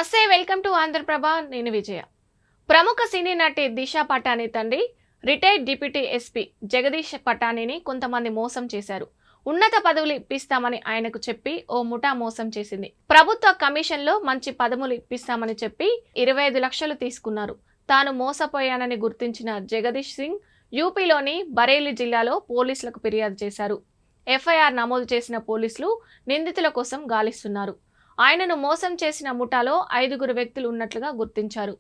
నమస్తే, welcome to Andhraprabha. నేను విజయ. ప్రముఖ సినీ నటి దిశా పటానీ తండ్రి రిటైర్డ్ డిప్యూటీ ఎస్పీ జగదీష్ పటానీని కొంతమంది మోసం చేశారు. ఉన్నత పదవులు ఇప్పిస్తామని ఆయనకు చెప్పి ఓ ముఠా మోసం చేసింది. ప్రభుత్వ కమిషన్లో మంచి పదవులు ఇప్పిస్తామని చెప్పి 25 లక్షలు తీసుకున్నారు. తాను మోసపోయానని గుర్తించిన జగదీష్ సింగ్ యూపీలోని బరేలీ జిల్లాలో పోలీసులకు ఫిర్యాదు చేశారు. ఎఫ్ఐఆర్ నమోదు చేసిన పోలీసులు నిందితుల కోసం గాలిస్తున్నారు. ఆయనను మోసం చేసిన ముఠాలో 5 వ్యక్తులు ఉన్నట్లుగా గుర్తించారు.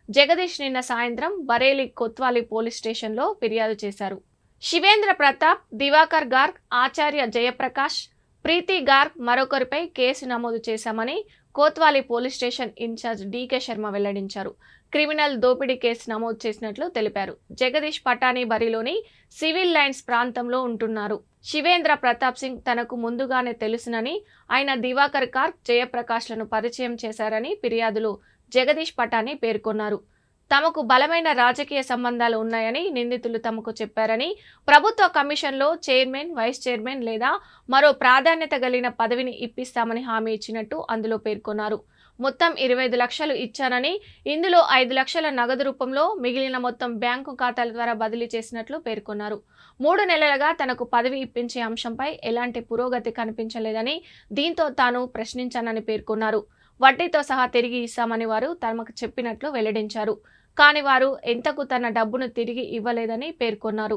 జగదీష్ నిన్న సాయంత్రం బరేలీ కొత్వాలీ పోలీస్ స్టేషన్లో ఫిర్యాదు చేశారు. శివేంద్ర ప్రతాప్, దివాకర్ గార్గ్, ఆచార్య జయప్రకాష్, ప్రీతి గార్గ్ మరొకరిపై కేసు నమోదు చేశామని Kotwali police station in-charge DK Sharma వెల్లడించారు. క్రిమినల్ దోపిడీ కేసు నమోదు చేసినట్లు తెలిపారు. జగదీష్ పటానీ బరిలోని సివిల్ లైన్స్ ప్రాంతంలో ఉంటున్నారు. శివేంద్ర ప్రతాప్ సింగ్ తనకు ముందుగానే తెలుసునని, ఆయన దివాకర్ గార్గ్, జయప్రకాష్లను పరిచయం చేశారని ఫిర్యాదులో జగదీష్ పటానీ పేర్కొన్నారు. తమకు బలమైన రాజకీయ సంబంధాలు ఉన్నాయని నిందితులు తమకు చెప్పారని, ప్రభుత్వ కమిషన్లో చైర్మన్, వైస్ చైర్మన్ లేదా మరో ప్రాధాన్యత కలిగిన పదవిని ఇప్పిస్తామని హామీ ఇచ్చినట్టు అందులో పేర్కొన్నారు. మొత్తం 25 లక్షలు ఇచ్చానని, ఇందులో 5 లక్షల నగదు రూపంలో, మిగిలిన మొత్తం బ్యాంకు ఖాతాల ద్వారా బదిలీ చేసినట్లు పేర్కొన్నారు. 3 నెలలుగా తనకు పదవి ఇప్పించే అంశంపై ఎలాంటి పురోగతి కనిపించలేదని, దీంతో తాను ప్రశ్నించానని పేర్కొన్నారు. వడ్డీతో సహా తిరిగి ఇస్తామని వారు తమకు చెప్పినట్లు వెల్లడించారు. కానీ వారు ఎంతకు తన డబ్బును తిరిగి ఇవ్వలేదని పేర్కొన్నారు.